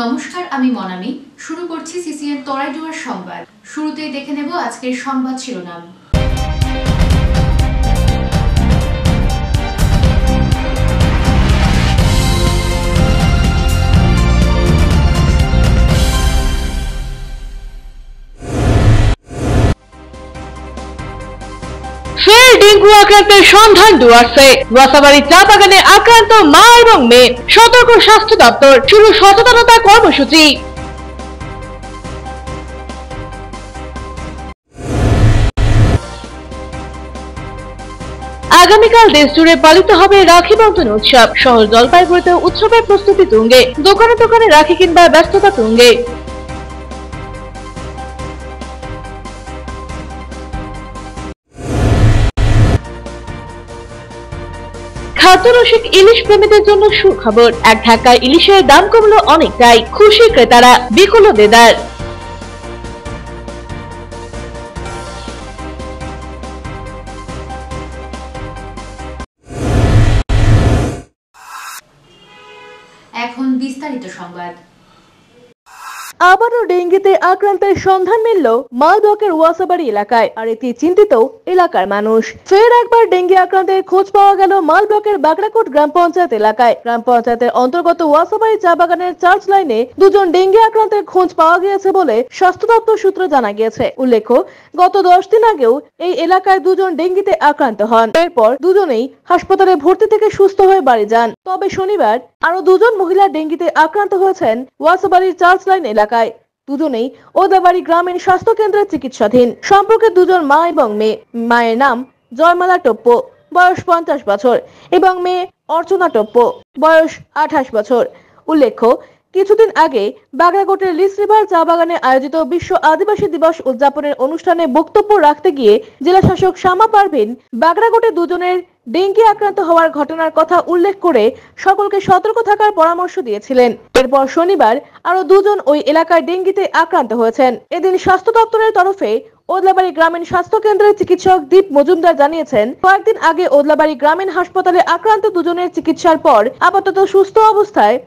নমস্কার, আমি মনামি। শুরু করছি সিসিএন তরাইডুয়ার সংবাদ। শুরুতেই দেখে নেব আজকের সংবাদ শিরোনাম। ফের ডেঙ্গু আক্রান্তের সন্ধান ডুয়ার্সে। ওয়াসাবাড়ি চা বাগানে আক্রান্ত মা এবং মেয়ে, সতর্ক স্বাস্থ্য দপ্তর, শুরু সচেতনতা কর্মসূচি। আগামীকাল দেশ জুড়ে পালিত হবে রাখি বন্ধন উৎসব। শহর জলপাইগুড়িতে উৎসবের প্রস্তুতি তুঙ্গে, দোকানে দোকানে রাখি কিংবা ব্যস্ততা তুঙ্গে। খাদ্যরসিক ইলিশ প্রেমীদের জন্য সুখবর, এক ঢাকায় ইলিশের দাম কমলো অনেকটাই, খুশি ক্রেতারা, বিকল দেদার। এখন বিস্তারিত সংবাদ। আবারও ডেঙ্গিতে আক্রান্তের সন্ধান মিলল মালব্লকের ওয়াসাবাড়ি এলাকায়, আর এতে চিন্তিত এলাকার মানুষ। ফের একবার ডেঙ্গি আক্রান্তের খোঁজ পাওয়া গেল মালব্লকের বাগড়াকোট গ্রাম পঞ্চায়েত এলাকায়। গ্রাম পঞ্চায়েতের অন্তর্গত ওয়াসাবাড়ি চা বাগানের চার্চ লাইনে দুজন ডেঙ্গি আক্রান্তের খোঁজ পাওয়া গিয়েছে বলে স্বাস্থ্য দপ্তর সূত্রে জানা গিয়েছে। উল্লেখ্য, গত 10 দিন আগেও এই এলাকায় দুজন ডেঙ্গিতে আক্রান্ত হন। এরপর দুজনেই হাসপাতালে ভর্তি থেকে সুস্থ হয়ে বাড়ি যান। তবে শনিবার আরো দুজন মহিলা ডেঙ্গিতে আক্রান্ত হয়েছেন ওয়াসাবাড়ির চার্চ লাইন এলাকায়। দুজনেই ওদাবাড়ি গ্রামীণ স্বাস্থ্য কেন্দ্রে চিকিৎসাধীন। সম্পর্কে দুজন মা এবং মেয়ে। মায়ের নাম জয়মালা টপ্প, বয়স 50 বছর, এবং মেয়ে অর্চনা টপ্প, বয়স 28 বছর। উল্লেখ্য, কিছুদিন আগে বাগড়াকোটের লিস রিভার চা বাগানে আয়োজিত বিশ্ব আদিবাসী দিবস উদযাপনের অনুষ্ঠানে বক্তব্য রাখতে গিয়ে জেলা শাসক শামা পারভিন বাগড়াকোটে দুজনের ডেঙ্গি আক্রান্ত হওয়ার ঘটনার কথা উল্লেখ করে সকলকে সতর্ক থাকার পরামর্শ দিয়েছিলেন। এরপর শনিবার আরো দুজন ওই এলাকায় ডেঙ্গিতে আক্রান্ত হয়েছেন। এদিন স্বাস্থ্য দপ্তরের তরফে ওদলাবাড়ি গ্রামীণ স্বাস্থ্য কেন্দ্রের চিকিৎসক দীপ মজুমদার জানিয়েছেন, কয়েকদিন আগে ওদলাবাড়ি গ্রামীণ হাসপাতালে আক্রান্ত দুজনের চিকিৎসার পর আপাতত সুস্থ অবস্থায়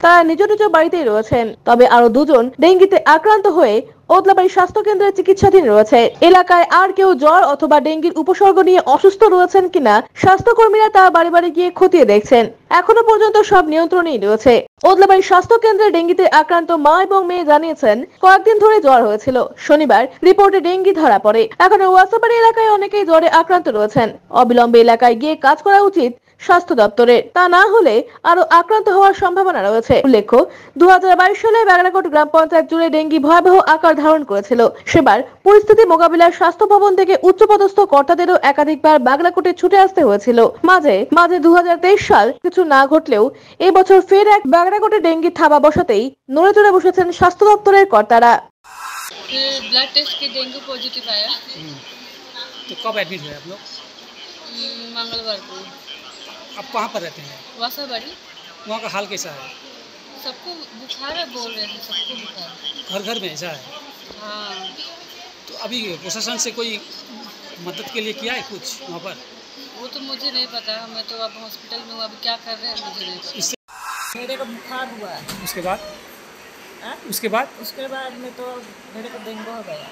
তারা নিজ নিজ বাড়িতেই রয়েছেন। তবে আরো দুজন ডেঙ্গিতে আক্রান্ত হয়ে ওদলাবাড়ি স্বাস্থ্য কেন্দ্রে চিকিৎসাধীন রয়েছে। এলাকায় আর কেউ জ্বর অথবা ডেঙ্গির উপসর্গ নিয়ে অসুস্থ রয়েছেন কিনা স্বাস্থ্যকর্মীরা তা বাড়ি বাড়ি গিয়ে খতিয়ে দেখছেন। এখনো পর্যন্ত সব নিয়ন্ত্রণেই রয়েছে। ওদলাবাড়ি স্বাস্থ্য কেন্দ্রে ডেঙ্গিতে আক্রান্ত মা এবং মেয়ে জানিয়েছেন, কয়েকদিন ধরে জ্বর হয়েছিল। শনিবার রিপোর্টে ডেঙ্গি ধরা পড়ে। এখন ওয়াসাবাড়ি এলাকায় অনেকেই জ্বরে আক্রান্ত রয়েছেন। অবিলম্বে এলাকায় গিয়ে কাজ করা উচিত স্বাস্থ্য দপ্তরের। তা না হলে আরো আক্রান্ত হওয়ার সম্ভাবনা রয়েছে। উল্লেখ্য, 2022 সালে বাগড়াকোট গ্রাম পঞ্চায়েত জুড়ে ডেঙ্গি ভয়াবহ আকার ধারণ করেছিল। সেবার পরিস্থিতি মোকাবিলায় স্বাস্থ্য ভবন থেকে উচ্চপদস্থ কর্তাদেরও একাধিকবার বাগড়াকোটে ছুটে আসতে হয়েছিল। মাঝে 2023 সাল কিছু না ঘটলেও এবছর ফের এক বাগড়াকোটে ডেঙ্গি থাবা বসাতেই নড়ে চড়ে বসেছেন স্বাস্থ্য দপ্তরের কর্তারা। ब्लड टेस्ट के डेंगू पॉजिटिव आया। तो कब एडमिट हुए आप लोग? मंगलवार को। आप कहाँ पर रहते हैं? वासाबाड़ी। वहाँ का हाल कैसा है? सबको बुखार है, बोल रहे थे सबको बुखार। घर घर में ऐसा है? हाँ। तो अभी प्रशासन से कोई मदद के लिए किया है कुछ वहाँ पर? वो तो मुझे नहीं पता, मैं तो अब हॉस्पिटल में हूँ, अभी क्या कर रहे हैं मुझे नहीं पता। इससे मेरे को बुखार हुआ। उसके बाद उसके बाद में तो मेरे को डेंगू हो गया।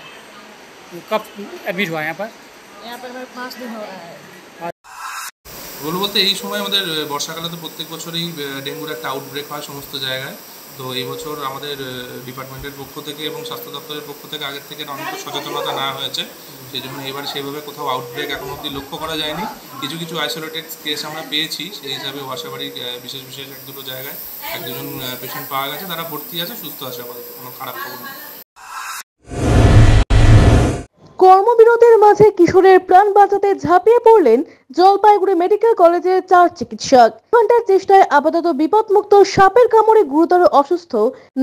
कब एडमिट हुआ यहाँ पर? यहाँ पर मेरे 5 दिन हो रहा है। বলবো বলতে এই সময় আমাদের বর্ষাকালে তো প্রত্যেক বছরই ডেঙ্গুর একটা আউটব্রেক হয় সমস্ত জায়গায়। তো এই বছর আমাদের ডিপার্টমেন্টের পক্ষ থেকে এবং স্বাস্থ্য দপ্তরের পক্ষ থেকে আগের থেকে অনেক সচেতনতা নেওয়া হয়েছে। সেই জন্য এবার সেইভাবে কোথাও আউটব্রেক এখন অবধি লক্ষ্য করা যায়নি। কিছু কিছু আইসোলেটেড কেস আমরা পেয়েছি। সেই হিসাবে ওয়াসাবাড়ির বিশেষ বিশেষ 1-2 জায়গায় 1-2 জন পেশেন্ট পাওয়া গেছে, তারা ভর্তি আছে, সুস্থ আছে, আপাতত কোনো খারাপ খবর নেই। কর্মবিরতির মাঝে কিশোরের প্রাণ বাঁচাতে ঝাঁপিয়ে পড়লেন জলপাইগুড়ি মেডিকেল কলেজের 4 চিকিৎসক। ঘন্টার চেষ্টায় আপাতত বিপদমুক্ত সাপের কামড়ে গুরুতর অসুস্থ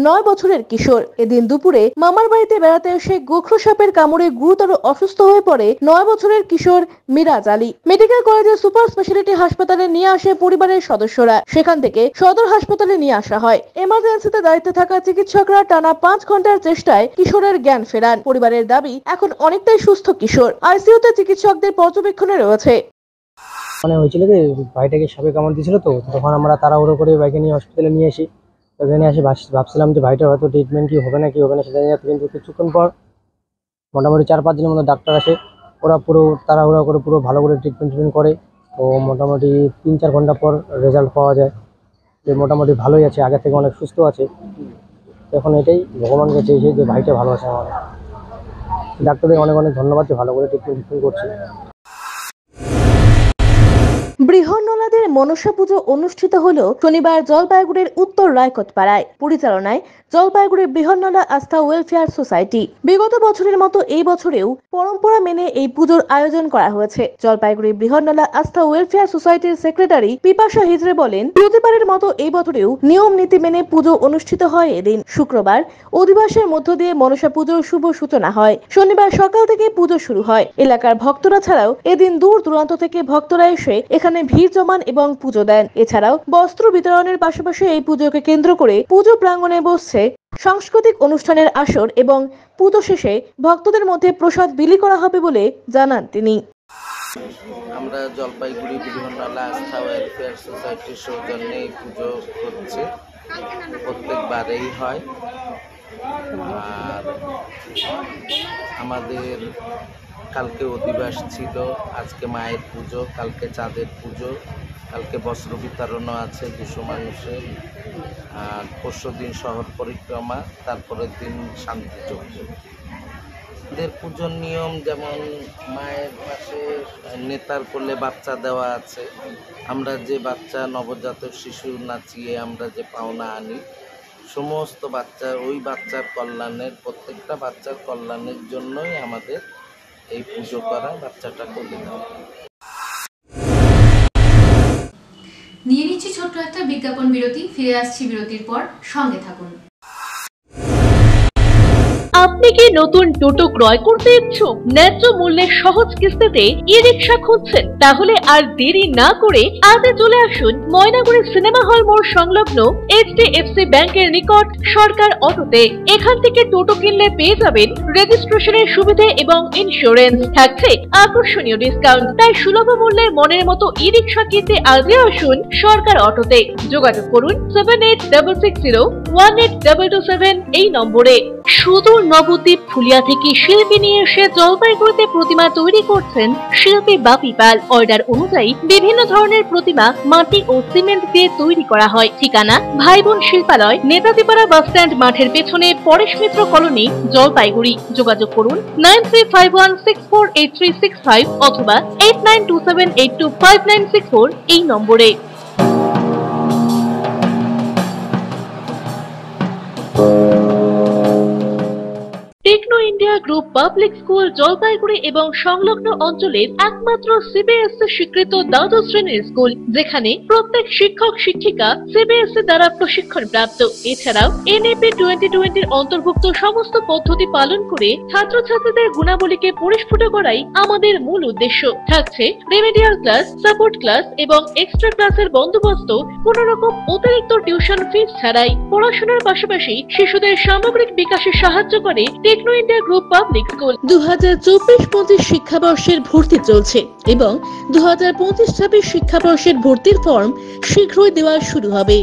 9 বছরের কিশোর। এদিন দুপুরে মামার বাড়িতে বেড়াতে এসে গোখরো সাপের কামড়ে গুরুতর অসুস্থ হয়ে পড়ে 9 বছরের কিশোর মিরাজ আলী। মেডিকেল কলেজের সুপার স্পেশালিটি হাসপাতালে নিয়ে আসে পরিবারের সদস্যরা। সেখান থেকে সদর হাসপাতালে নিয়ে আসা হয়। এমার্জেন্সিতে দায়িত্বে থাকা চিকিৎসকরা টানা 5 ঘন্টার চেষ্টায় কিশোরের জ্ঞান ফেরান। পরিবারের দাবি, এখন অনেকটাই সুস্থ কিশোর। আইসিইউতে চিকিৎসকদের পর্যবেক্ষণে রয়েছে। মানে হয়েছিল কি, ভাইটাকে সাপে কামড় দিয়েছিল, তো তখন আমরা তাড়াহুড়ো করে বাইকে নিয়ে হসপিটালে নিয়ে আসি। এখানে এসে ভাবছিলাম যে ভাইটার হয়তো ট্রিটমেন্ট কি হবে না সেটা নিয়ে, কিন্তু কিছুক্ষণ পর মোটামুটি 4-5 দিনের মধ্যে ডাক্তার আসে, ওরা পুরো তাড়াহুড়া করে পুরো ভালো করে ট্রিটমেন্ট করে। তো মোটামুটি 3-4 ঘন্টা পর রেজাল্ট পাওয়া যায় যে মোটামুটি ভালোই আছে, আগে থেকে অনেক সুস্থ আছে। এখন এটাই ভগবানকে চেয়েছে যে ভাইটা ভালো আছে। আমাদের ডাক্তারদের অনেক অনেক ধন্যবাদ যে ভালো করে ট্রিটমেন্ট করছে। বৃহন্নলাদের মনসা পুজো অনুষ্ঠিত হলো শনিবার জলপাইগুড়ির উত্তর রায়কোট পাড়ায়। পরিচালনায় জলপাইগুড়ি বৃহন্নলা আস্থা ওয়েলফেয়ার সোসাইটি। বিগত বছরের মতো এই বছরেও পরম্পরা মেনে এই পুজোর আয়োজন করা হয়েছে। জলপাইগুড়ি বৃহন্নলা আস্থা ওয়েলফেয়ার সোসাইটির সেক্রেটারি পিপাসা হিজড়ে বলেন, প্রতিবারের মতো এই বছরেও নিয়ম নীতি মেনে পুজো অনুষ্ঠিত হয়। এদিন শুক্রবার অধিবাসের মধ্য দিয়ে মনসা পুজোর শুভ সূচনা হয়। শনিবার সকাল থেকে পুজো শুরু হয়। এলাকার ভক্তরা ছাড়াও এদিন দূর দূরান্ত থেকে ভক্তরা এসে এখানে ভিড় জমান এবং পুজো দেন। এছাড়াও বস্ত্র বিতরণের পাশাপাশি এই পুজোকে কেন্দ্র করে পুজো প্রাঙ্গণে বসছে সাংস্কৃতিক অনুষ্ঠানের আসর এবং পুজো শেষে ভক্তদের মধ্যে প্রসাদ বিলি করা হবে বলে জানান তিনি। আমরা জলপাইগুড়ি বৃহন্নলা আস্থা ওয়েলফেয়ার সোসাইটির সৌজন্যে এই পুজো হচ্ছে, প্রত্যেকবারেই হয়। আর আমাদের কালকে অধিবাস ছিল, আজকে মায়ের পুজো, কালকে চাঁদের পুজো, কালকে বস্ত্র বিতরণও আছে 200 মানুষের, আর পরশুদিন শহর পরিক্রমা, তারপরের দিন শান্তিযজ্ঞ। এদের পুজোর নিয়ম যেমন মায়ের পাশে নেতার কোলে বাচ্চা দেওয়া আছে। আমরা যে বাচ্চা নবজাতক শিশু নাচিয়ে আমরা যে পাওনা আনি, সমস্ত বাচ্চার ওই বাচ্চার কল্যাণের, প্রত্যেকটা বাচ্চার কল্যাণের জন্যই আমাদের এই পুজো করা, বাচ্চাটা কোলে দেওয়া। নিয়ে নিচ্ছি ছোট্ট একটা বিজ্ঞাপন বিরতি, ফিরে আসছি বিরতির পর, সঙ্গে থাকুন। আপনি কি নতুন টোটো ক্রয় করতে ইচ্ছুক? ন্যায্য মূল্যে সহজ কিস্তিতে ই-রিকশা খুঁজছেন? তাহলে আর দেরি না করে আজই চলে আসুন ময়নাগুড়ি সিনেমা হল মোড় সংলগ্ন HDFC ব্যাংকের নিকট সরকার অটোতে। এখান থেকে টোটো কিনলে পেয়ে যাবেন রেজিস্ট্রেশনের সুবিধে এবং ইন্স্যুরেন্স, থাকছে আকর্ষণীয় ডিসকাউন্ট। তাই সুলভ মূল্যে মনের মতো ই-রিকশা কিনতে আজই আসুন সরকার অটোতে। যোগাযোগ করুন 7866018227 এই নম্বরে। সুদূর নবদ্বীপ ফুলিয়া থেকে শিল্পী নিয়ে এসে জলপাইগুড়িতে প্রতিমা তৈরি করছেন শিল্পী বাপি পাল। অর্ডার অনুযায়ী বিভিন্ন ধরনের প্রতিমা মাটি ও সিমেন্ট দিয়ে তৈরি করা হয়। ঠিকানা ভাই বোন শিল্পালয়, নেতাজিপাড়া বাস স্ট্যান্ড মাঠের পেছনে, পরেশ মিত্র কলোনি, জলপাইগুড়ি। যোগাযোগ করুন 9351648365 অথবা 8927825964 এই নম্বরে। Techno India group public school Jalpaiguri এবং সংলগ্ন অঞ্চলের একমাত্র সিবিএসসি স্বীকৃত দ্বাদশ শ্রেণীর স্কুল, যেখানে প্রত্যেক শিক্ষক শিক্ষিকা সিবিএসসি দ্বারা প্রশিক্ষণ প্রাপ্ত। এছাড়াও NAP 2020 অন্তর্ভুক্ত সমস্ত পদ্ধতি পালন করে ছাত্রছাত্রীদের গুণাবলীকে পরিস্ফুট করাই আমাদের মূল উদ্দেশ্য। থাকছে রেমেডিয়াল ক্লাস, সাপোর্ট ক্লাস এবং এক্সট্রা ক্লাসের বন্দোবস্ত, কোনো রকম অতিরিক্ত টিউশন ফিস ছাড়াই। পড়াশোনার পাশাপাশি শিশুদের সামগ্রিক বিকাশে সাহায্য করে Techno India group public school. 2024-25 শিক্ষাবর্ষের ভর্তি চলছে এবং 2025-26 শিক্ষাবর্ষের ভর্তির ফর্ম শীঘ্রই দেওয়া শুরু হবে।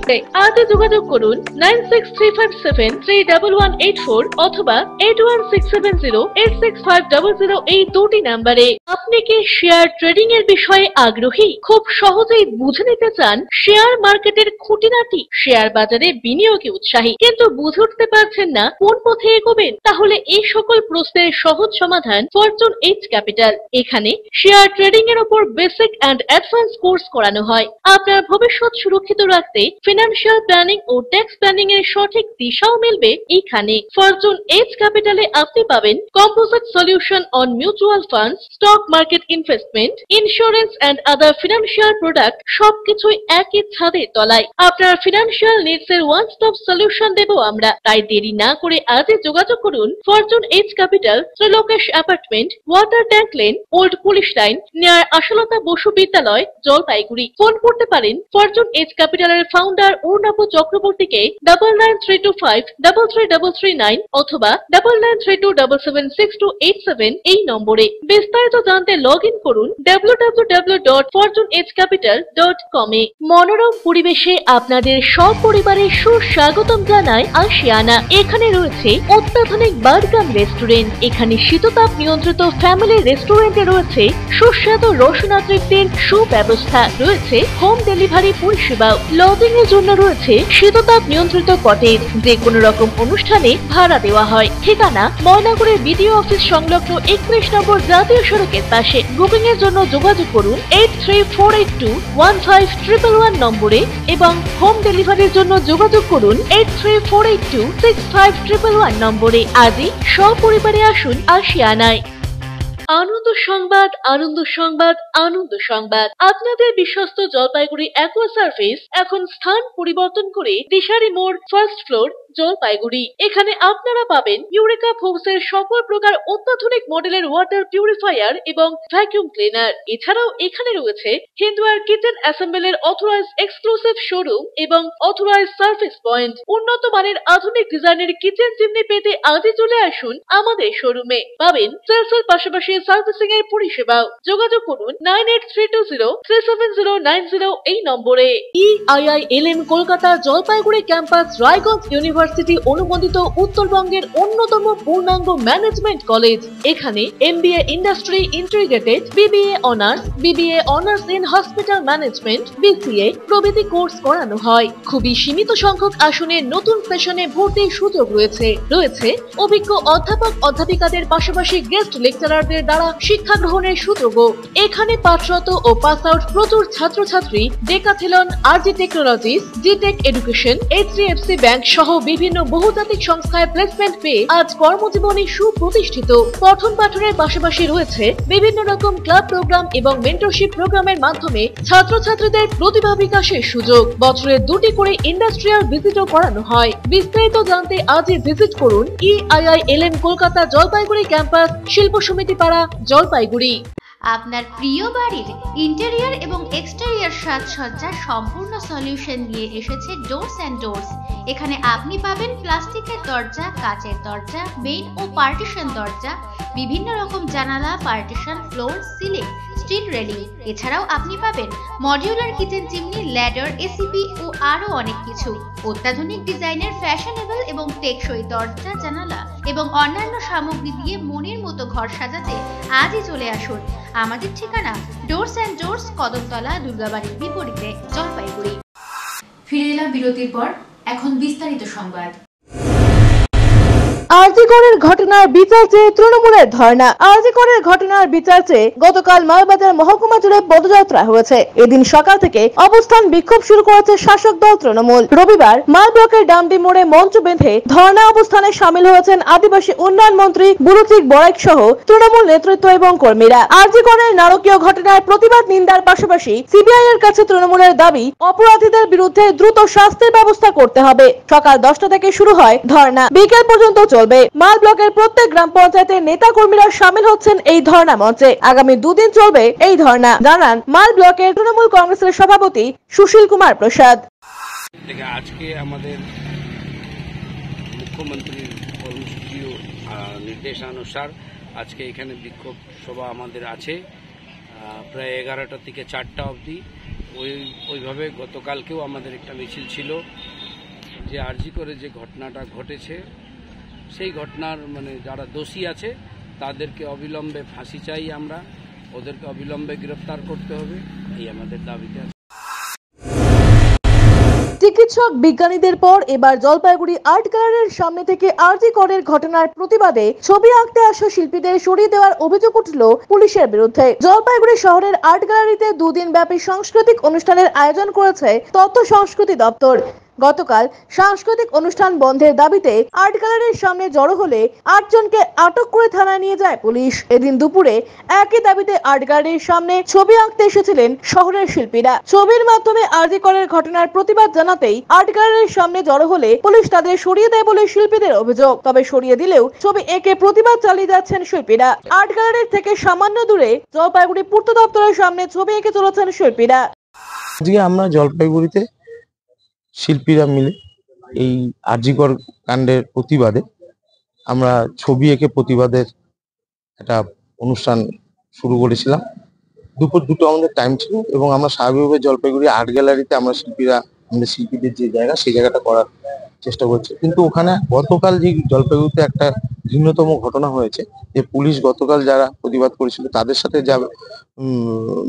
আজই যোগাযোগ করুন 9635731184 অথবা 8167086500 এই দুটি নম্বরে। আপনি কি শেয়ার ট্রেডিং এর বিষয়ে আগ্রহী? খুব সহজেই বুঝে নিতে চান শেয়ার মার্কেটের খুঁটিনাটি, শেয়ার বাজারে বিনিয়োগে উৎসাহী, কিন্তু বুঝে উঠতে পারছেন না কোন পথে এগোবেন? তাহলে এই সকল প্রশ্নের সহজ সমাধান ফরচুন এইচ ক্যাপিটাল। এখানে শেয়ার ট্রেডিং এর উপর বেসিক এন্ড অ্যাডভান্স কোর্স করানো হয়। আপনার ভবিষ্যৎ সুরক্ষিত রাখতে ফিনান্সিয়াল প্ল্যানিং ও ট্যাক্স প্ল্যানিং এর সঠিক দিশাও মিলবে এখানে। ফরচুন এইচ ক্যাপিটালে আপনি পাবেন composite solution on mutual funds, stock market investment, insurance and other financial product, সবকিছুই একই ছাদের তলায়। আপনার ফিনান্সিয়াল নিডস এর ওয়ান স্টপ সলিউশন দেব আমরা। তাই দেরি না করে আজই যোগাযোগ করুন Fortune H capital, Trilokesh apartment, water tank lane, old police line, near Ashalata Basu Vidyalaya, Jalpaiguri. Phone করতে পারেন ফরচুন এজ ক্যাপিটালের ফাউন্ডার অরুণাভ চক্রবর্তীকে 9932533339 অথবা 9932776287 এই নম্বরে। বিস্তারিত জানতে লগ ইন করুন www.fortuneagecapital.com এ। মনোরম পরিবেশে আপনাদের সপরিবারের সুস্বাগতম জানায় আশিয়ানা। এখানে রয়েছে অত্যাধুনিক বার্গার রেস্টুরেন্ট। এখানে শীততাপ নিয়ন্ত্রিত ফ্যামিলি রেস্টুরেন্টে রয়েছে সুস্বাদু রসনা তৃপ্তির সুব্যবস্থা। রয়েছে হোম ডেলিভারি পরিষেবাও। লজিং এর জন্য রয়েছে শীততাপ নিয়ন্ত্রিত কটেজ, যে কোনো রকম অনুষ্ঠানে ভাড়া দেওয়া হয়। ঠিকানা ময়নাগুড়ির বিডিও অফিস সংলগ্ন 31 নম্বর জাতীয় সড়কের পাশে। বুকিং এর জন্য যোগাযোগ করুন 8348215111 নম্বরে এবং হোম ডেলিভারির জন্য যোগাযোগ করুন 8348265111 নম্বরে। আজই সপরিবারে আসুন আশিয়ানায়। আনন্দ সংবাদ, আনন্দ সংবাদ, আনন্দ সংবাদ। আপনাদের বিশ্বস্ত জলপাইগুড়ি অ্যাকোয়া সার্ভিস এখন স্থান পরিবর্তন করে দিশারি মোড়, ফার্স্ট ফ্লোর, জলপাইগুড়ি। এখানে আপনারা পাবেন ইউরেকা ফোর্সের সকল প্রকার অত্যাধুনিক মডেলের ওয়াটার পিউরিফায়ার এবং ভ্যাকুয়াম ক্লিনার। এছাড়াও এখানে রয়েছে Hindware kitchen অ্যাসেম্বলের authorised exclusive showroom এবং অথরাইজড সার্ভিস পয়েন্ট। উন্নত মানের আধুনিক ডিজাইনের কিচেন চিমনি পেতে আজই চলে আসুন আমাদের শোরুমে। পাবেন সেলসের পাশাপাশি সার্ভিসিং এর পরিষেবাও। যোগাযোগ করুন 9832037090 এই নম্বরে। EIILM Kolkata Jalpaiguri campus Raiganj university অনুমোদিত উত্তরবঙ্গের অন্যতম পূর্ণাঙ্গ ম্যানেজমেন্ট কলেজ। এখানে MBA industry integrated, BBA honours, BBA honours in hospital management, BCA প্রভৃতি কোর্স করানো হয়। খুবই সীমিত সংখ্যক আসনে নতুন সেশনে ভর্তির সুযোগ রয়েছে। রয়েছে অভিজ্ঞ অধ্যাপক অধ্যাপিকাদের পাশাপাশি গেস্ট লেকচারারদের দ্বারা শিক্ষা গ্রহণের সুযোগও। এখানে পাঠরত ও পাস আউট প্রচুর ছাত্রছাত্রী Decathlon, RG Technologies, G Tech Education, HDFC Bank সহ বিভিন্ন বহুজাতিক সংস্থায় প্লেসমেন্ট পেয়ে আজ কর্মজীবনে সুপ্রতিষ্ঠিত। পঠন পাঠনের পাশাপাশি রয়েছে বিভিন্ন রকম ক্লাব প্রোগ্রাম এবং মেন্টরশিপ প্রোগ্রামের মাধ্যমে ছাত্রছাত্রীদের প্রতিভা বিকাশের সুযোগ। বছরে 2টি করে ইন্ডাস্ট্রিয়াল ভিজিটও করানো হয়। বিস্তারিত জানতে আজই ভিজিট করুন EIILM কলকাতা জলপাইগুড়ি ক্যাম্পাস, শিল্প সমিতি পাড়া, জলপাইগুড়ি। আপনার প্রিয় বাড়ির ইন্টেরিয়র এবং এক্সটেরিয়র সাজসজ্জার সম্পূর্ণ সলিউশন নিয়ে এসেছে ডোরস অ্যান্ড ডোরস। এখানে আপনি পাবেন প্লাস্টিকের দরজা, কাচের দরজা, মেইন ও পার্টিশন দরজা, বিভিন্ন রকম জানালা, partition, floor, ceiling, steel railing. এছাড়াও আপনি পাবেন modular kitchen chimney, ladder, ACP ও আরো অনেক কিছু। অত্যাধুনিক ডিজাইনের ফ্যাশনেবল এবং টেকসই দরজা, জানালা এবং অন্যান্য সামগ্রী দিয়ে মনের মতো ঘর সাজাতে আজই চলে আসুন। আমাদের ঠিকানা ডোরস অ্যান্ড ডোরস, কদমতলা, দুর্গাবাড়ির বিপরীতে, জলপাইগুড়ি। ফিরে এলাম বিরতির পর। এখন বিস্তারিত সংবাদ। আরজিকরের ঘটনার বিচার চেয়ে তৃণমূলের ধর্ণা। আরজিকরের ঘটনার বিচার চেয়ে গতকাল মালবাজার মহকুমা জুড়ে পদযাত্রা হয়েছে। এদিন সকাল থেকে অবস্থান বিক্ষোভ শুরু করেছে শাসক দল তৃণমূল। রবিবার মাল ব্লকের ডামডি মোড়ে মঞ্চ বেঁধে ধর্ণা অবস্থানে সামিল হয়েছেন আদিবাসী উন্নয়ন মন্ত্রী বুলুচিক বড়াইক সহ তৃণমূল নেতৃত্ব এবং কর্মীরা। আরজিকরের নারকীয় ঘটনার প্রতিবাদ নিন্দার পাশাপাশি সিবিআই এর কাছে তৃণমূলের দাবি অপরাধীদের বিরুদ্ধে দ্রুত শাস্তির ব্যবস্থা করতে হবে। সকাল 10টা থেকে শুরু হয় ধর্ণা, বিকেল পর্যন্ত চলবে। মাল ব্লকের প্রত্যেক গ্রাম পঞ্চায়েতের নেতা কর্মীরা সামিল হচ্ছেন এই ধর্ণা মঞ্চে। আগামী 2 দিন চলবে এই ধর্ণা, জানান মাল ব্লকের তৃণমূল কংগ্রেসের সভাপতি সুশীল কুমার প্রসাদ। আজকে আমাদের মুখ্যমন্ত্রীর কর্মসূচি ও নির্দেশানুসার আজকে এখানে বিক্ষোভ সভা আমাদের আছে প্রায় 11টা থেকে 4টা অবধি। ওইভাবে গতকালকেও আমাদের একটা মিছিল ছিল যে আরজি করে যে ঘটনাটা ঘটেছে সেই ঘটনার যারা দোষী আছে তাদেরকে অবিলম্বে ফাঁসি চাই, আমরা ওদেরকে অবিলম্বে গ্রেফতার করতে হবে, এই আমাদের দাবিতে আছে। চিকিৎসক বিজ্ঞানীদের পর এবার জলপাইগুড়ি আর্ট গ্যালারির সামনে থেকে আরজি করের ঘটনার প্রতিবাদে ছবি আঁকতে আসা শিল্পীদের সরিয়ে দেওয়ার অভিযোগ উঠল পুলিশের বিরুদ্ধে। জলপাইগুড়ি শহরের আর্ট গ্যালারিতে 2 দিন ব্যাপী সাংস্কৃতিক অনুষ্ঠানের আয়োজন করেছে তথ্য সংস্কৃতি দপ্তর। গতকাল সাংস্কৃতিক অনুষ্ঠান বন্ধের দাবিতে আর্ট গ্যালারির সামনে জড়ো হলে 8 জনকে আটক করে থানায় নিয়ে যায় পুলিশ। এদিন দুপুরে একই দাবিতে আর্ট গ্যালারির সামনে ছবি আঁকতে এসেছিলেন শহরের শিল্পীরা। ছবির মাধ্যমে আরজি করের ঘটনার প্রতিবাদ জানাতেই আর্ট গ্যালারির সামনে জড়ো হলে পুলিশ তাদের সরিয়ে দেয় বলে শিল্পীদের অভিযোগ। তবে সরিয়ে দিলেও ছবি এঁকে প্রতিবাদ চালিয়ে যাচ্ছেন শিল্পীরা। আর্ট গ্যালারির থেকে সামান্য দূরে জলপাইগুড়ি পূর্ত দপ্তরের সামনে ছবি এঁকে চলেছেন শিল্পীরা। আজকে আমরা জলপাইগুড়িতে শিল্পীরা মিলে এই আরজিকর কাণ্ডের প্রতিবাদে আমরা ছবি এঁকে প্রতিবাদের একটা অনুষ্ঠান শুরু করেছিলাম। দুপুর 2টো আমাদের টাইম ছিল এবং আমরা স্বাভাবিকভাবে জলপাইগুড়ি আর্ট গ্যালারিতে আমরা আমাদের শিল্পীদের যে জায়গা সেই জায়গাটা করার চেষ্টা করছি। কিন্তু ওখানে গতকাল যে জলপাইগুড়িতে একটা ভিন্নতম ঘটনা হয়েছে যে পুলিশ গতকাল যারা প্রতিবাদ করেছিল তাদের সাথে যা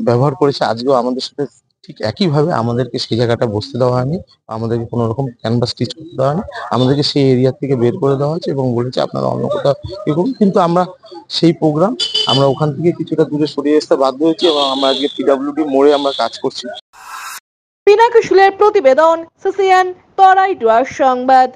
ব্যবহার করেছে আজকেও আমাদের সাথে ঠিক একইভাবে আমাদেরকে সেই জায়গাটা বসতে দেওয়া হয়নি, আমাদেরকে কোনো রকম ক্যানভাস স্টিচ করতে দেওয়া হয়নি, আমাদেরকে সেই এরিয়া থেকে বের করে দেওয়া হয়েছে এবং বলেছে আপনারা অন্য কোথাও কি করুন। কিন্তু আমরা সেই প্রোগ্রাম আমরা ওখান থেকে কিছুটা দূরে সরিয়ে আসতে বাধ্য হয়েছি এবং আমরা আজকে পিডব্লিউডি মোড়ে আমরা কাজ করছি। পিনাকি শুলের প্রতিবেদন, সিসিএন তরাইটুয়ার সংবাদ।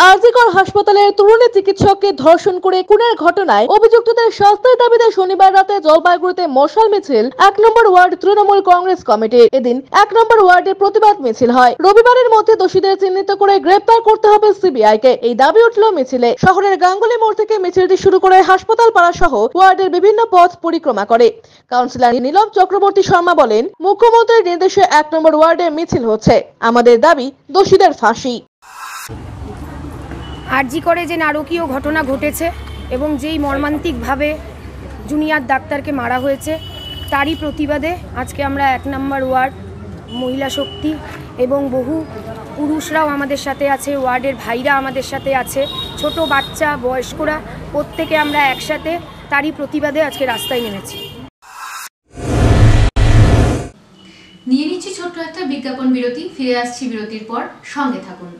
আরজিকর হাসপাতালের তরুণী চিকিৎসককে ধর্ষণ করে খুনের ঘটনায় অভিযুক্তদের শাস্তির দাবিতে শনিবার রাতে জলপাইগুড়িতে মশাল মিছিল 1 নম্বর ওয়ার্ড তৃণমূল কংগ্রেস কমিটি। এদিন 1 নম্বর ওয়ার্ডে প্রতিবাদ মিছিল হয়। রবিবারের মধ্যে দোষীদের চিহ্নিত করে গ্রেপ্তার করতে হবে সিবিআই কে, এই দাবি উঠল মিছিলে। শহরের গাঙ্গুলি মোড় থেকে মিছিলটি শুরু করে হাসপাতাল পাড়া সহ ওয়ার্ডের বিভিন্ন পথ পরিক্রমা করে। কাউন্সিলর নীলম চক্রবর্তী শর্মা বলেন, মুখ্যমন্ত্রীর নির্দেশে 1 নম্বর ওয়ার্ডে মিছিল হচ্ছে, আমাদের দাবি দোষীদের ফাঁসি। আরজি করে যে নারকীয় ঘটনা ঘটেছে এবং যেই মর্মান্তিকভাবে জুনিয়র ডাক্তারকে মারা হয়েছে তারই প্রতিবাদে আজকে আমরা 1 নম্বর ওয়ার্ড মহিলা শক্তি এবং বহু পুরুষরাও আমাদের সাথে আছে, ওয়ার্ডের ভাইরা আমাদের সাথে আছে, ছোট বাচ্চা বয়স্করা প্রত্যেকে আমরা একসাথে তারই প্রতিবাদে আজকে রাস্তায় নেমেছি। নিয়ে নিচ্ছি ছোট্ট একটা বিজ্ঞাপন বিরতি, ফিরে আসছি বিরতির পর, সঙ্গে থাকুন।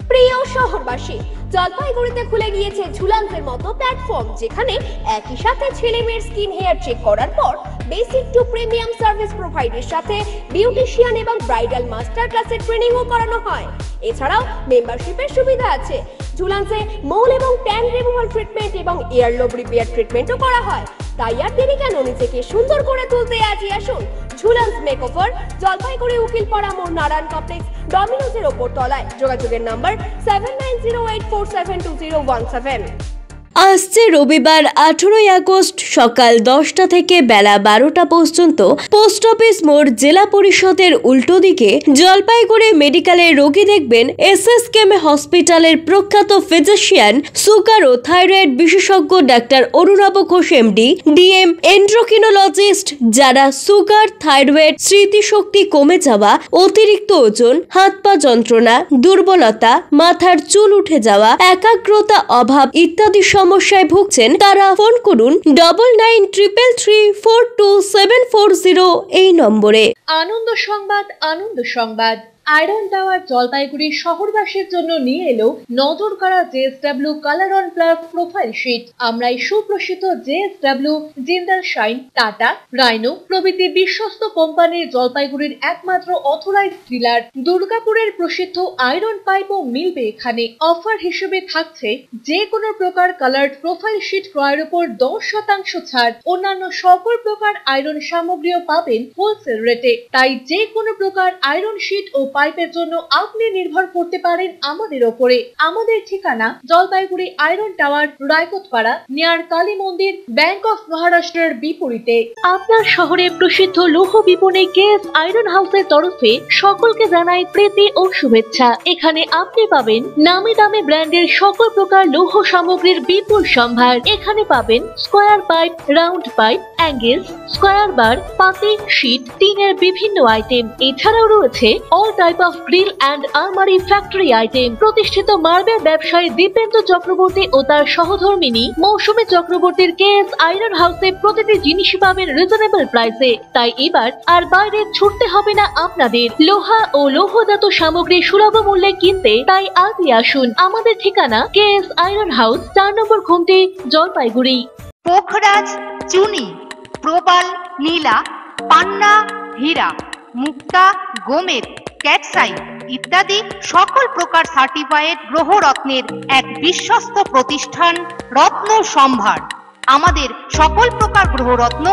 প্রিয় শহরবাসী, জলপাইগুড়িতে খুলে গিয়েছে ঝুলান্সের মতো প্ল্যাটফর্ম, যেখানে একই সাথে ছেলে মেয়ের স্কিন হেয়ার চেক করার পর বেসিক টু প্রিমিয়াম সার্ভিস প্রোভাইডের সাথে বিউটিশিয়ান এবং ব্রাইডাল মাস্টার ক্লাসের ট্রেনিংও করানো হয়। এছাড়াও মেম্বারশিপের সুবিধা আছে। ঝুলান্সে মোল এবং ট্যান রিমুভাল ট্রিটমেন্ট এবং এয়ারলোব রিপেয়ার ট্রিটমেন্টও করা হয়। তাই আর দেরি কেন, নিজেকে সুন্দর করে তুলতে আজই আসুন ঝুলান্স মেকওভার, জলপাইগুড়ি উকিলপাড়া মোড়, নারায়ণ কমপ্লেক্স, ডমিনোজের ওপর তলায়। যোগাযোগের নাম্বার 7908472017। আসছে রবিবার 18 আগস্ট সকাল 10টা থেকে বেলা 12টা পর্যন্ত পোস্ট অফিস মোড় জেলা পরিষদের উল্টো দিকে জলপাইগুড়ি মেডিকেলে রোগী দেখবেন এসএসকেএম হসপিটালের প্রখ্যাত ফিজিশিয়ান সুগার ও থাইরয়েড বিশেষজ্ঞ ডাক্তার Arunava Ghosh MD, DM endocrinologist, যারা সুগার, থাইরয়েড, স্মৃতিশক্তি কমে যাওয়া, অতিরিক্ত ওজন, হাত পা যন্ত্রণা, দুর্বলতা, মাথার চুল উঠে যাওয়া, একাগ্রতা অভাব ইত্যাদি সমস্যায় ভুগছেন তারা ফোন করুন 9933342740 এই নম্বরে। আনন্দ সংবাদ, আনন্দ সংবাদ। আয়রন টাওয়ার জলপাইগুড়ি শহরবাসীর জন্য নিয়ে এলো নজর কাড়া JSW colour on plus profile sheet. আমরাই সুপ্রসিদ্ধ JSW, Jindal Shine, Tata, Rhino প্রভৃতি বিশ্বস্ত কোম্পানির জলপাইগুড়ির একমাত্র অথরাইজড ডিলার। দুর্গাপুরের প্রসিদ্ধ আয়রন পাইপও মিলবে এখানে। অফার হিসেবে থাকছে যে কোনো প্রকার কালার্ড প্রোফাইল শিট ক্রয়ের উপর 10% ছাড়। অন্যান্য সকল প্রকার আয়রন সামগ্রীও পাবেন হোলসেল রেটে। তাই যে কোনো প্রকার আয়রন শিট ও পাইপের জন্য আপনি নির্ভর করতে পারেন আমাদের ওপরে। আমাদের ঠিকানা Jalpaiguri iron tower, Raikotpara, near Kali Mandir, bank of মহারাষ্ট্রের বিপরীতে। আপনার শহরে প্রসিদ্ধ লৌহ বিপণী কেএস আয়রন হাউসের তরফে সকলকে জানাই প্রীতি ও শুভেচ্ছা। এখানে আপনি পাবেন নামি দামি ব্র্যান্ডের সকল প্রকার লৌহ সামগ্রীর বিপুল সম্ভার। এখানে পাবেন square pipe, round pipe, angles, square bar, পাতি, শীট, টিনের বিভিন্ন আইটেম। এছাড়াও রয়েছে all type of grill and আলমারি ফ্যাক্টরি আইটেম। প্রতিষ্ঠিত মার্বেল ব্যবসায়ী দীপেন্দ্র চক্রবর্তী ও তার সহধর্মিনী মৌসুমী চক্রবর্তীর কেএস আয়রন হাউসে প্রতিটি জিনিসই পাবেন রিজনেবল প্রাইসে। তাই এবার আর বাইরে ছুটতে হবে না আপনাদের। লোহা ও লৌহজাত সামগ্রী সুলভ মূল্যে কিনতে তাই আজই আসুন। আমাদের ঠিকানা কেএস আয়রন হাউস, 4 নম্বর ঘুমটি, জলপাইগুড়ি। পোখরাজ, চুনি, প্রবাল, নীলা, পান্না, হীরা, মুক্তা, গোমেদ, ক্যাটসাই ইত্যাদি সকল প্রকার সার্টিফাইড গ্রহরত্নের এক বিশ্বস্ত প্রতিষ্ঠান রত্ন সম্ভার। আমাদের সকল প্রকার গ্রহরত্ন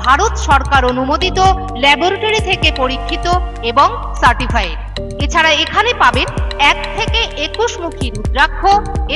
ভারত সরকার অনুমোদিত ল্যাবরেটরি থেকে পরীক্ষিত এবং সার্টিফাইড। এছাড়া এখানে পাবেন 1 থেকে 21 মুখী রুদ্রাক্ষ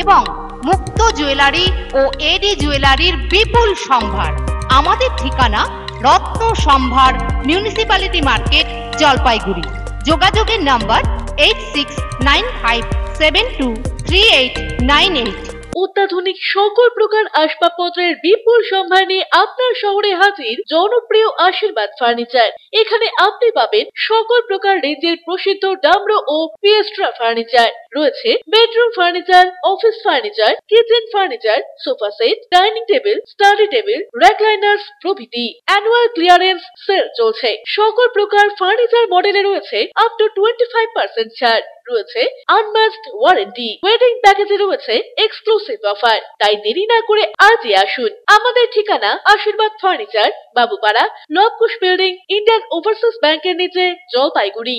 এবং মুক্ত জুয়েলারি ও এডি জুয়েলারির বিপুল সম্ভার। আমাদের ঠিকানা রত্ন সম্ভার, মিউনিসিপ্যালিটি মার্কেট, জলপাইগুড়ি। যোগাযোগের নাম্বার 8695723898। অত্যাধুনিক সকল প্রকার আসবাবপত্রের বিপুল সম্ভার নিয়ে আপনার শহরে হাজির জনপ্রিয় আশীর্বাদ ফার্নিচার। এখানে আপনি পাবেন সকল প্রকার রেঞ্জের প্রসিদ্ধ ডামরো ও পিয়েস্ট্রা ফার্নিচার। রয়েছে bedroom furniture, office furniture, kitchen furniture, sofa set, dining table, study table, recliners প্রভৃতি। অ্যানুয়াল ক্লিয়ারেন্স সেল চলছে। সকল প্রকার ফার্নিচার মডেলে রয়েছে আপ টু 25% ছাড়। রয়েছে আনম্যাচড ওয়ারেন্টি। ওয়েডিং প্যাকেজে রয়েছে এক্সক্লুসিভ অফার। তাই দেরি না করে আজই আসুন। আমাদের ঠিকানা Ashirwad furniture, Babupara, Labkush building, Indian Overseas ব্যাংকের নিচে, জলপাইগুড়ি।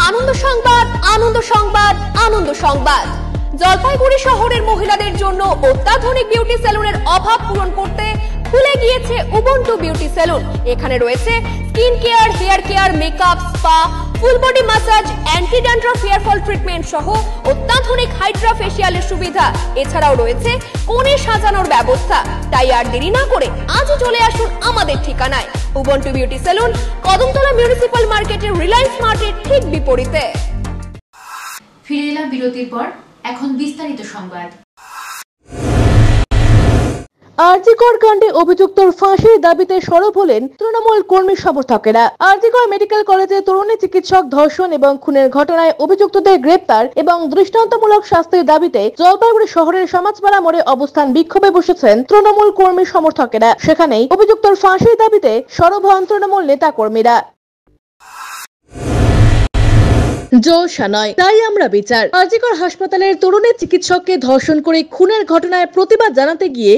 আনন্দ সংবাদ, আনন্দ সংবাদ, আনন্দ সংবাদ। জলপাইগুড়ি শহরের মহিলাদের জন্য অত্যাধুনিক বিউটি সেলুনের অভাব পূরণ করতে খুলে গিয়েছে উবুন্টু বিউটি সেলুন। এখানে রয়েছে skin care, hair care, makeup, spa, full body massage, anti dandruff hair fall treatment সহ অত্যাধুনিক হাইড্রা ফেসিয়ালের সুবিধা। এছাড়াও রয়েছে কোণে সাজানোর ব্যবস্থা। তাই আর দেরি না করে আজই চলে আসুন আমাদের ঠিকানায় Ubuntu beauty salon, Kadamtala municipal মার্কেটের রিলায়েন্স মার্টের ঠিক বিপরীতে। ফিরে এলাম বিরতির পর, এখন বিস্তারিত সংবাদ। আরজিকর কাণ্ডে অভিযুক্তর ফাঁসির দাবিতে সরব হলেন তৃণমূল কর্মী সমর্থকেরা। আরজিকর মেডিকেল কলেজে তরুণী চিকিৎসক ধর্ষণ এবং খুনের ঘটনায় অভিযুক্তদের গ্রেপ্তার এবং দৃষ্টান্তমূলক শাস্তির দাবিতে জলপাইগুড়ি শহরের সমাজপাড়া মোড়ে অবস্থান বিক্ষোভে বসেছেন তৃণমূল কর্মী সমর্থকেরা। সেখানেই অভিযুক্তর ফাঁসির দাবিতে সরব হন তৃণমূল নেতা কর্মীরা। জলসা নয়, তাই আমরা বিচার। আরজিকর হাসপাতালের তরুণী চিকিৎসককে ধর্ষণ করে খুনের ঘটনায় প্রতিবাদ জানাতে গিয়ে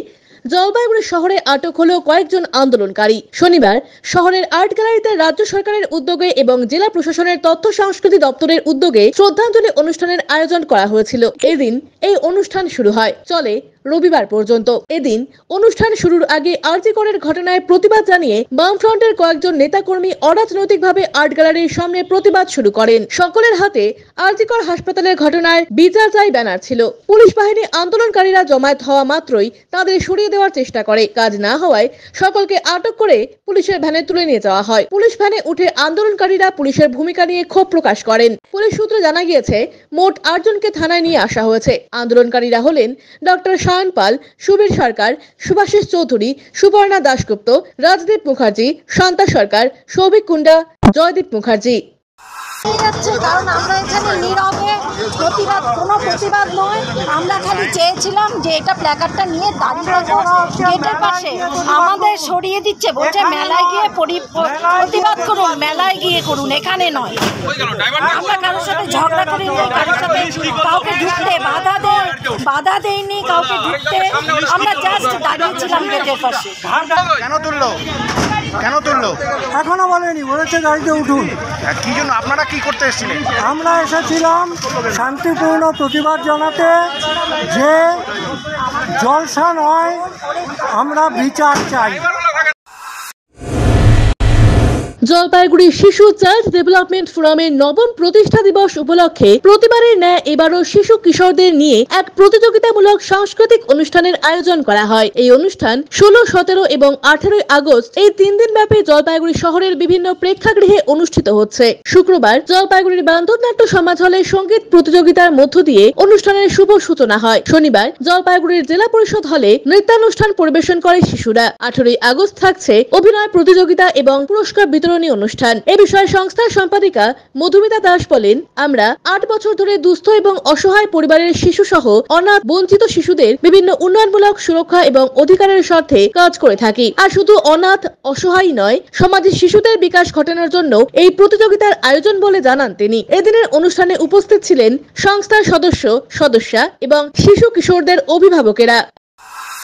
জলপাইগুড়ি শহরে আটক হলো কয়েকজন আন্দোলনকারী। শনিবার শহরের আর্ট গ্যালারিতে রাজ্য সরকারের উদ্যোগে এবং জেলা প্রশাসনের তথ্য সংস্কৃতি দপ্তরের উদ্যোগে শ্রদ্ধাঞ্জলি অনুষ্ঠানের আয়োজন করা হয়েছিল। এদিন এই অনুষ্ঠান শুরু হয়, চলে রবিবার পর্যন্ত। এদিন অনুষ্ঠান শুরুর আগে আরজিকরের ঘটনায় প্রতিবাদ জানিয়ে বামফ্রন্টের কয়েকজন নেতাকর্মী অরাজনৈতিকভাবে আর্ট গ্যালারির সামনে প্রতিবাদ শুরু করেন। সকলের হাতে আরজিকর হাসপাতালের ঘটনায় বিচার চাই ব্যানার ছিল। পুলিশ বাহিনী আন্দোলনকারীরা জমায়েত হওয়া মাত্রই তাদের সরিয়ে দেওয়ার চেষ্টা করে। কাজ না হওয়ায় সকলকে আটক করে পুলিশের ভ্যানে তুলে নিয়ে যাওয়া হয়। পুলিশ ভ্যানে উঠে আন্দোলনকারীরা পুলিশের ভূমিকা নিয়ে ক্ষোভ প্রকাশ করেন। পুলিশ সূত্রে জানা গিয়েছে মোট 8 জনকে থানায় নিয়ে আসা হয়েছে। আন্দোলনকারীরা হলেন ডক্টর সায়ন পাল, সুবীর সরকার, সুভাষিস চৌধুরী, সুবর্ণা দাশগুপ্ত, রাজদীপ মুখার্জি, শান্তা সরকার, সৌভিক কুন্ডা, জয়দীপ মুখার্জি। কারণ আমরা এখানে নীরবে প্রতিবাদ, কোনো প্রতিবাদ নয়, আমরা খালি চেয়েছিলাম যে এটা প্ল্যাকার্ডটা নিয়ে দাঁড়িয়ে গেটের পাশে আমাদের সরিয়ে দিচ্ছে, বলছে মেলায় গিয়ে প্রতিবাদ করুন, মেলায় গিয়ে করুন, এখানে নয়। আমরা কারোর সাথে ঝগড়া করিনি, কারোর সাথে কাউকে ঢুকতে বাধা দেয়নি, কাউকে ঢুকতে, আমরা জাস্ট দাঁড়িয়েছিলাম গেটের পাশে। কেন তুললো এখনো বলেনি, বলেছে গাড়িতে উঠুন। কি জন্য আপনারা কি করতে এসেছিলেন? আমরা এসেছিলাম শান্তিপূর্ণ প্রতিবাদ জানাতে, যে জলসা নয়, আমরা বিচার চাই। জলপাইগুড়ি শিশু চাইল্ড ডেভেলপমেন্ট ফোরামের নবম প্রতিষ্ঠা দিবস উপলক্ষে প্রতিবারের ন্যায় এবারও শিশু কিশোরদের নিয়ে এক প্রতিযোগিতামূলক সাংস্কৃতিক অনুষ্ঠানের আয়োজন করা হয়। এই অনুষ্ঠান 16, 17 এবং 18 আগস্ট এই 3 দিন ব্যাপী জলপাইগুড়ি শহরের বিভিন্ন প্রেক্ষাগৃহে অনুষ্ঠিত হচ্ছে। শুক্রবার জলপাইগুড়ির বান্ধবনাট্য সমাজ হলে সঙ্গীত প্রতিযোগিতার মধ্য দিয়ে অনুষ্ঠানের শুভ সূচনা হয়। শনিবার জলপাইগুড়ির জেলা পরিষদ হলে নৃত্যানুষ্ঠান পরিবেশন করে শিশুরা। 18 আগস্ট থাকছে অভিনয় প্রতিযোগিতা এবং পুরস্কার বিতরণ অনুষ্ঠান। এ বিষয়ে সংস্থার সম্পাদিকা মধুমিতা দাস বলেন, আমরা 8 বছর ধরে দুস্থ এবং অসহায় পরিবারের শিশু সহ অনাথ বঞ্চিত শিশুদের বিভিন্ন উন্নয়নমূলক সুরক্ষা এবং অধিকারের স্বার্থে কাজ করে থাকি। আর শুধু অনাথ অসহায় নয়, সমাজে শিশুদের বিকাশ ঘটানোর জন্য এই প্রতিযোগিতার আয়োজন বলে জানান তিনি। এদিনের অনুষ্ঠানে উপস্থিত ছিলেন সংস্থার সদস্যা এবং শিশু কিশোরদের অভিভাবকেরা।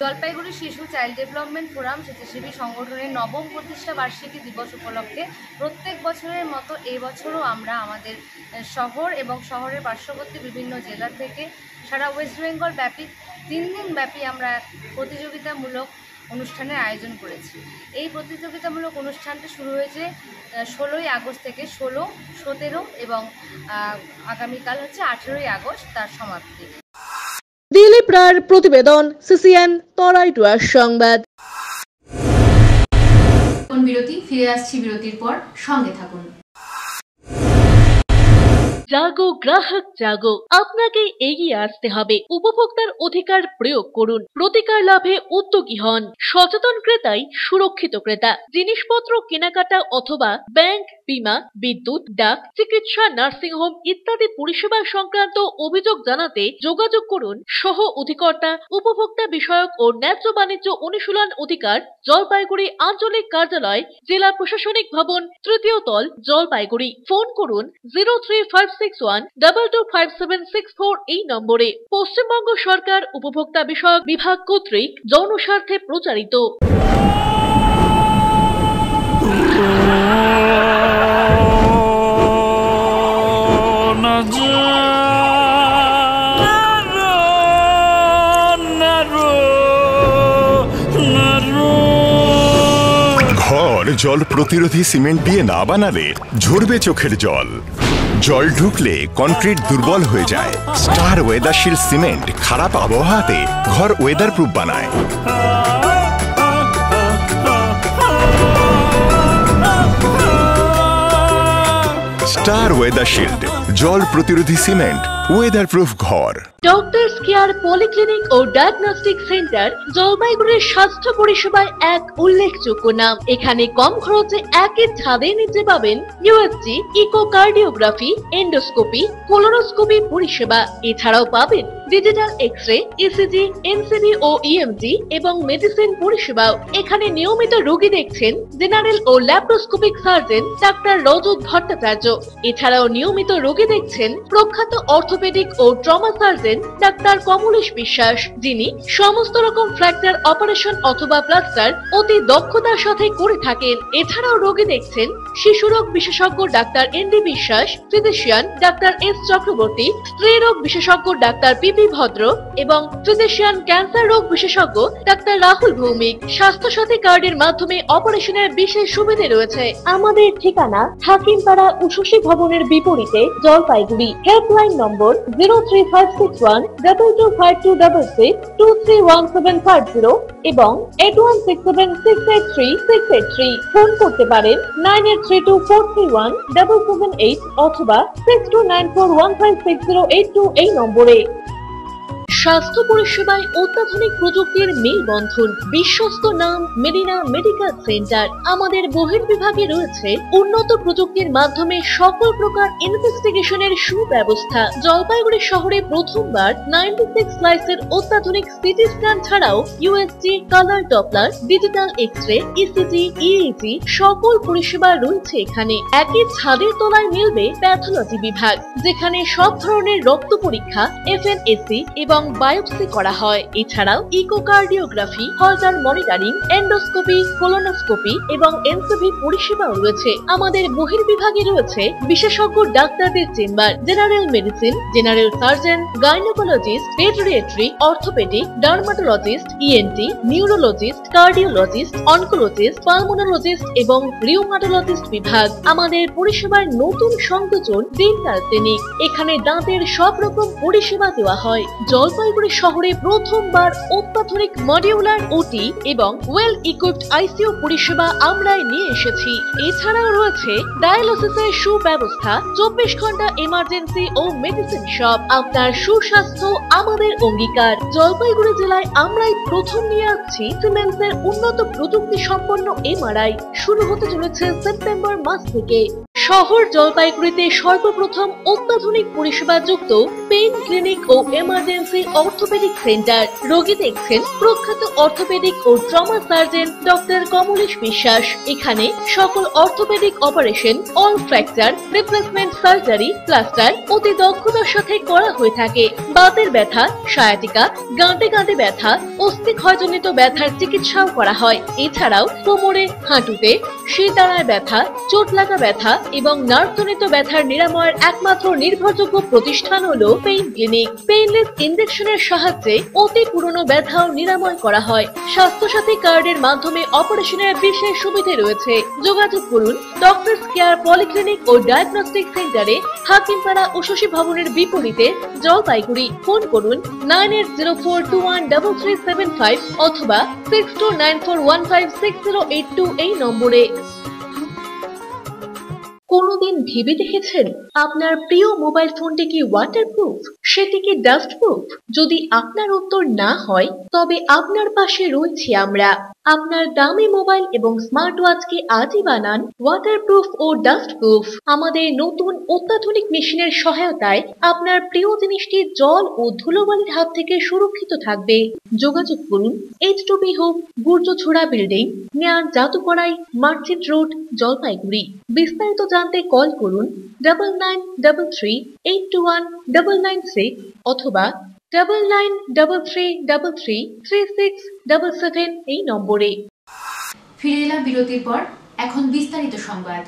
জলপাইগুড়ি শিশু চাইল্ড ডেভেলপমেন্ট ফোরাম স্বেচ্ছাসেবী সংগঠনের নবম প্রতিষ্ঠা বার্ষিকী দিবস উপলক্ষে প্রত্যেক বছরের মতো এই বছরও আমরা আমাদের শহর এবং শহরের পার্শ্ববর্তী বিভিন্ন জেলা থেকে সারা ওয়েস্ট বেঙ্গল ব্যাপী 3 দিন ব্যাপী আমরা প্রতিযোগিতামূলক অনুষ্ঠানের আয়োজন করেছি। এই প্রতিযোগিতামূলক অনুষ্ঠানটি শুরু হয়েছে 16ই আগস্ট থেকে 16, 17 এবং আগামীকাল হচ্ছে 18ই আগস্ট তার সমাপ্তি। দিলীপ রায়ের প্রতিবেদন, সিসিএন তরাইটুয়ার সংবাদ। বিরতি, ফিরে আসছি বিরতির পর, সঙ্গে থাকুন। জাগো গ্রাহক জাগো, আপনাকে এগিয়ে আসতে হবে। উপভোক্তার অধিকার প্রয়োগ করুন, প্রতিকার লাভে উদ্যোগী হন। সচেতন ক্রেতাই সুরক্ষিত ক্রেতা। জিনিসপত্র কেনাকাটা অথবা ব্যাংক, বীমা, বিদ্যুৎ, ডাক, চিকিৎসা, নার্সিংহোম ইত্যাদি পরিষেবা সংক্রান্ত অভিযোগ জানাতে যোগাযোগ করুন সহ অধিকর্তা, উপভোক্তা বিষয়ক ও ন্যায্য বাণিজ্য অনুশীলন অধিকার, জলপাইগুড়ি আঞ্চলিক কার্যালয়, জেলা প্রশাসনিক ভবন, 3য় তল, জলপাইগুড়ি। ফোন করুন 03561225764 এই নম্বরে। পশ্চিমবঙ্গ সরকার উপভোক্তা বিষয়ক বিভাগ কর্তৃক জনস্বার্থে প্রচারিত। ঘর জল প্রতিরোধী সিমেন্ট দিয়ে না বানালে ঝরবে চোখের জল। জল ঢুকলে কনক্রিট দুর্বল হয়ে যায়। স্টার ওয়েদারশিল্ড সিমেন্ট খারাপ আবহাওয়াতে ঘর ওয়েদার প্রুফ বানায়। স্টার ওয়েদারশিল্ড জল প্রতিরোধী সিমেন্ট, ওয়েদার প্রুফ ঘর। ডক্টরস কেয়ার পলিক্লিনিক ও ডায়াগনস্টিক সেন্টার জলপাইগুড়ির স্বাস্থ্য পরিষেবায় এক উল্লেখযোগ্য নাম। এখানে কম খরচে একই ছাদের নিচে পাবেন ইউএসজি, ইকোকার্ডিওগ্রাফি, এন্ডোস্কোপি, কোলোনোস্কোপি পরিষেবা। এছাড়াও পাবেন ডিজিটাল এক্স-রে, ইসিজি, এনসিবি ও ইএমজি এবং মেডিসিন পরিষেবাও। এখানে নিয়মিত রোগী দেখছেন জেনারেল ও ল্যাপ্রোস্কোপিক সার্জন ডাক্তার রজত ভট্টাচার্য। এছাড়াও নিয়মিত রোগী দেখছেন প্রখ্যাত অর্থোপেডিক ও ট্রমা সার্জন ডাক্তার কমলেশ বিশ্বাস, যিনি সমস্ত রকম ফ্র্যাকচার অপারেশন অথবা প্লাস্টার অতি দক্ষতার সাথে করে থাকেন। এছাড়াও রোগী দেখছেন শিশুরোগ বিশেষজ্ঞ ডাক্তার এনডি বিশ্বাস, ফিজিশিয়ান ডাক্তার এস চক্রবর্তী, স্ত্রী রোগ বিশেষজ্ঞ ডাক্তার পিপি ভদ্র এবং ফিজিশিয়ান ক্যান্সার রোগ বিশেষজ্ঞ ডাক্তার রাহুল ভৌমিক। স্বাস্থ্য সাথী কার্ডের মাধ্যমে অপারেশনের বিশেষ সুবিধা রয়েছে। আমাদের ঠিকানা হাকিমপাড়া উষসী ভবনের বিপরীতে, জলপাইগুড়ি। হেল্পলাইন নম্বর 03561225266, 231750 এবং 8167683683। ফোন করতে পারেন 9832431778 অথবা 6294156082 এই নম্বরে। স্বাস্থ্য পরিষেবায় অত্যাধুনিক প্রযুক্তির মেলবন্ধন, বিশ্বস্ত নাম মেরিনা মেডিকেল সেন্টার। আমাদের বহির্বিভাগে রয়েছে উন্নত প্রযুক্তির মাধ্যমে সকল প্রকার ইনভেস্টিগেশনের সুব্যবস্থা। জলপাইগুড়ি শহরে প্রথমবার 96 স্লাইসের অত্যাধুনিক সিটি স্ক্যান ছাড়াও USG, colour Doppler, digital X-ray, ECG, EEG সকল পরিষেবা রয়েছে এখানে। একই ছাদের তলায় মিলবে প্যাথোলজি বিভাগ, যেখানে সব ধরনের রক্ত পরীক্ষা, এফএনএসি এবং বায়োপসি করা হয়। এছাড়াও ইকোকার্ডিওগ্রাফি, হলটার মনিটরিং, এন্ডোস্কোপি, কোলোনোস্কোপি এবং এনসিবি পরিষেবাও রয়েছে। আমাদের বহির্বিভাগে রয়েছে বিশেষজ্ঞ ডাক্তারদের chamber, general medicine, general surgeon, gynaecologist, পেডিয়াট্রি, orthopaedic, dermatologist, ENT, neurologist, cardiologist, oncologist, pulmonologist এবং রিউমাটোলজিস্ট বিভাগ। আমাদের পরিষেবার নতুন সংযোজন ডেন্টাল ক্লিনিক। এখানে দাঁতের সব রকম পরিষেবা দেওয়া হয়। জলপাইগুড়ি শহরে প্রথমবার অত্যাধুনিক মডিউলার ওটি এবং ওয়েল ইকুইপড আইসিইউ পরিষেবা আমরাই নিয়ে এসেছি। এছাড়াও রয়েছে ডায়ালিসিসের সুব্যবস্থা, 24 ঘন্টা এমার্জেন্সি ও মেডিসিন শপ। আপনার সুস্বাস্থ্য আমাদের অঙ্গীকার। জলপাইগুড়ি জেলায় আমরাই প্রথম নিয়ে আসছি সিমেন্সের উন্নত প্রযুক্তি সম্পন্ন এমআরআই। শুরু হতে চলেছে সেপ্টেম্বর মাস থেকে। শহর জলপাইগুড়িতে সর্বপ্রথম অত্যাধুনিক পরিষেবাযুক্ত পেইন ক্লিনিক ও এমার্জেন্সি অর্থোপেডিক সেন্টার। রোগী দেখছেন প্রখ্যাত অর্থোপেডিক ও ট্রমা সার্জন ডক্টর কমলেশ বিশ্বাস। এখানে সকল orthopaedic operation, all fracture, replacement surgery, plaster অতি দক্ষতার সাথে করা হয়ে থাকে। বাতের ব্যথা, সায়াটিকা, গাঁটে গাঁটে ব্যথা, অস্থিক্ষয়জনিত ব্যথার চিকিৎসাও করা হয়। এছাড়াও কোমরে, হাঁটুতে, শিরদাঁড়ায় ব্যথা, চোট লাগা ব্যথা এবং নার্ভজনিত ব্যথার নিরাময়ের একমাত্র নির্ভরযোগ্য প্রতিষ্ঠান হলো পেইন ক্লিনিক। পেইনলেস ইনজেকশনের সাহায্যে অতি পুরনো ব্যথাও নিরাময় করা হয়। স্বাস্থ্যসাথী কার্ডের মাধ্যমে অপারেশনের বিশেষ সুবিধা রয়েছে। যোগাযোগ করুন ডক্টরস কেয়ার পলিক্লিনিক ও ডায়াগনস্টিক সেন্টারে, হাকিমপাড়া উষসী ভবনের বিপরীতে, জলপাইগুড়ি। ফোন করুন 9804213375 অথবা 6294156082 এই নম্বরে। কোনদিন ভেবে দেখেছেন আপনার প্রিয় মোবাইল ফোনটি কি ওয়াটারপ্রুফ, সেটি কি ডাস্টপ্রুফ? যদি আপনার উত্তর না হয় তবে আপনার পাশে রয়েছি আমরা। আপনার দামি মোবাইল এবং স্মার্ট ওয়াচকে আজই বানান ওয়াটারপ্রুফ ও ডাস্টপ্রুফ। আমাদের নতুন অত্যাধুনিক মেশিনের সহায়তায় আপনার প্রিয় জিনিসটি জল ও ধুলোবালির হাত থেকে সুরক্ষিত থাকবে। যোগাযোগ করুন H2B Hope, Gurjachhara building, near Jadukarai, merchant road, Jalpaiguri. বিস্তারিত জানতে কল করুন 9933821996 অথবা 9933333677 এই নম্বরে। ফিরে এলাম বিরতির পর, এখন বিস্তারিত সংবাদ।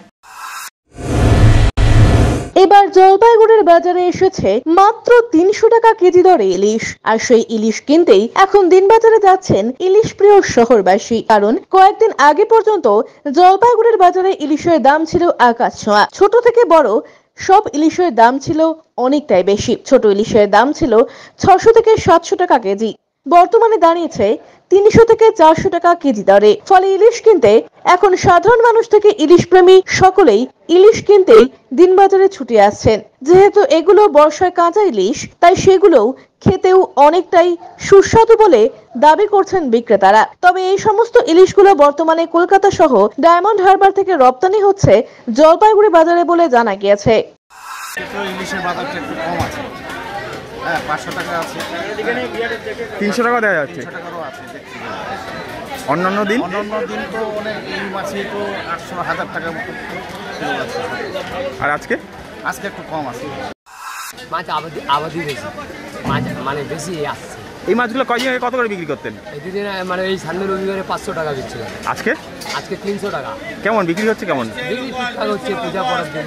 এবার জলপাইগুড়ির বাজারে এসেছে মাত্র 300 টাকা কেজি দরে ইলিশ। আর সেই ইলিশ কিনতেই এখন দিনবাজারে যাচ্ছেন ইলিশ প্রিয় শহরবাসী। কারণ কয়েকদিন আগে পর্যন্ত জলপাইগুড়ির বাজারে ইলিশের দাম ছিল আকাশ ছোঁয়া। ছোট থেকে বড় সব ইলিশের দাম ছিল অনেকটাই বেশি। ছোট ইলিশের দাম ছিল 600 থেকে 700 টাকা কেজি, বর্তমানে দাঁড়িয়েছে 300 থেকে 400 টাকা কেজি দরে। ফলে ইলিশ কিনতে এখন সাধারণ মানুষ থেকে ইলিশ প্রেমী সকলেই ইলিশ কিনতে দিনবাজারে ছুটে আসছেন। যেহেতু এগুলো বর্ষায় কাঁচা ইলিশ, তাই সেগুলোও খেতেও অনেকটাই সুস্বাদু বলে দাবি করছেন বিক্রেতারা। তবে এই সমস্ত ইলিশগুলো বর্তমানে কলকাতা সহ ডায়মন্ড হারবার থেকে রপ্তানি হচ্ছে জলপাইগুড়ি বাজারে বলে জানা গিয়েছে। ইলিশের বাজারটা একটু কম আছে, হ্যাঁ 500 টাকা আছে, 300 টাকা দেওয়া যাচ্ছে, 300 টাকারও আছে। অন্যান্য দিন তো অনেক এই মাছে তো 800-1000 টাকার মতো। আর আজকে একটু কম আছে। মাছ আবাদি বেশি, মাছ মানে বেশি আসছে। এই মাছগুলো কয়দিন আগে কত করে বিক্রি করতেন? এই দিন মানে এই সামনে রবিবারে 500 টাকা বিক্রি হয়। আজকে 300 টাকা। কেমন বিক্রি হচ্ছে? কেমন বিক্রি ঠিকঠাক হচ্ছে, পূজা করার দিন।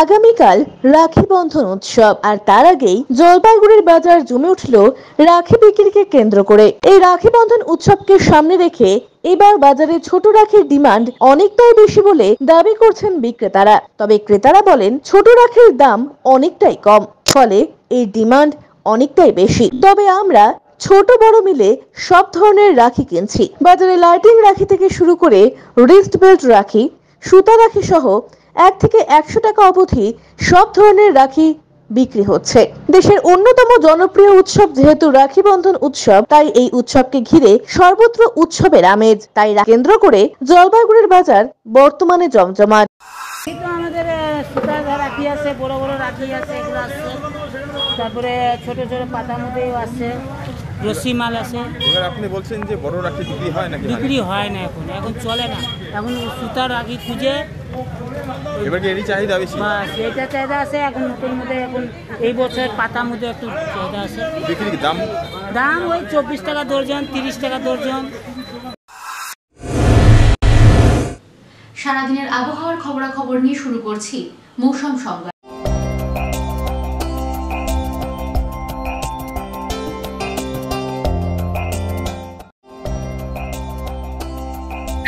আগামীকাল রাখি বন্ধন উৎসব, আর তার আগেই জলপাইগুড়ির বাজার জমে উঠল রাখি বিক্রিকে কেন্দ্র করে। এই রাখি বন্ধন উৎসবকে সামনে রেখে এবার বাজারে ছোট রাখির ডিমান্ড অনেকটাই বেশি বলে দাবি করছেন বিক্রেতারা। তবে ক্রেতারা বলেন ছোট রাখির দাম অনেকটাই কম, ফলে এই ডিমান্ড অনেকটাই বেশি। তবে আমরা ছোট বড় মিলে সব ধরনের রাখি কিনছি। বাজারে লাইটিং রাখি থেকে শুরু করে রিস্ট বেল্ট রাখি, সুতা রাখি সহ 1 থেকে 100 টাকা অবধি সব ধরনের রাখি বিক্রি হচ্ছে। দেশের অন্যতম জনপ্রিয় উৎসব যেহেতু রাখি বন্ধন উৎসব, তাই এই উৎসবকে ঘিরে সর্বত্র উৎসবের আমেজ। তাই কেন্দ্র করে জলপাইগুড়ির বাজার বর্তমানে জমজমাট। আমাদের সুতার রাখি আছে, বড় বড় রাখি আছে, এগুলো আছে। তারপরে ছোট ছোট পাতার মধ্যেও আছে, রশি মাল আছে। এবার আপনি বলছেন যে বড় রাখি বিক্রি হয় নাকি? বিক্রি হয় না, এখন চলে না। এখন সুতার রাখি খুঁজে এবার কি এরই চাহিদা বেশি? সেটা চাহিদা আছে। এখন নতুন মধ্যে এখন এই বছর পাতার মধ্যে একটু চাহিদা আছে। বিক্রির দাম ওই 24 টাকা দর্জন, 30 টাকা দর্জন। সারাদিনের আবহাওয়ার খবরাখবর নিয়ে শুরু করছি মৌসুম সংবাদ।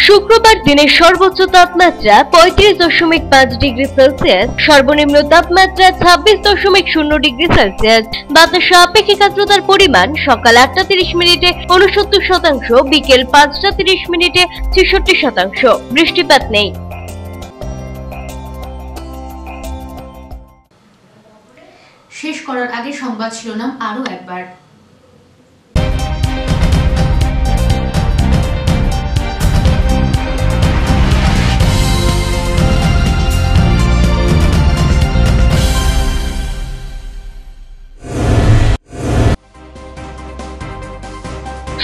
শুক্রবার দিনের সর্বোচ্চ তাপমাত্রা 35.5 ডিগ্রি সেলসিয়াস, সর্বনিম্ন তাপমাত্রা 26.0 ডিগ্রি সেলসিয়াস। বাতাসে আপেক্ষিক আর্দ্রতার পরিমাণ সকাল 8টা 30 মিনিটে 69%, বিকেল 5টা 30 মিনিটে 66%। বৃষ্টিপাত নেই। শেষ করার আগে সংবাদ শিরোনাম আরো একবার।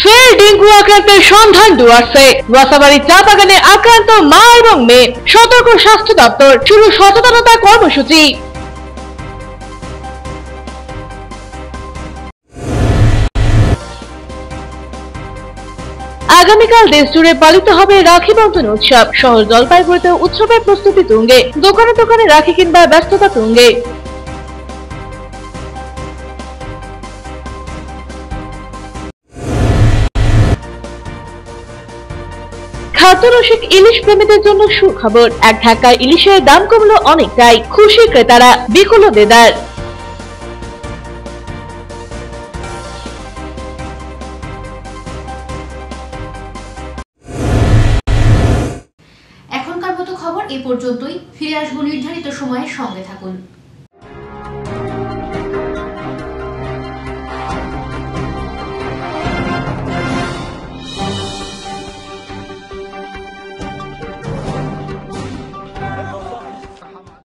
ফের ডেঙ্গু আক্রান্তের সন্ধান ডুয়ার্সে। ওয়াসাবাড়ি চা বাগানে আক্রান্ত মা এবং মেয়ে, সতর্ক স্বাস্থ্য দপ্তর, শুরু সচেতনতা কর্মসূচি। আগামীকাল দেশ জুড়ে পালিত হবে রাখি বন্ধন উৎসব। শহর জলপাইগুড়িতে উৎসবের প্রস্তুতি তুঙ্গে, দোকানে দোকানে রাখি কিনবার ব্যস্ততা তুঙ্গে। খাদ্যরসিক ইলিশ প্রেমীদের জন্য সুখবর, এক ঢাকায় ইলিশের দাম কমলো অনেকটাই, খুশি ক্রেতারা, বিকুল দেদার। এখনকার মতো খবর এ পর্যন্তই। ফিরে আসবো নির্ধারিত সময়ে, সঙ্গে থাকুন।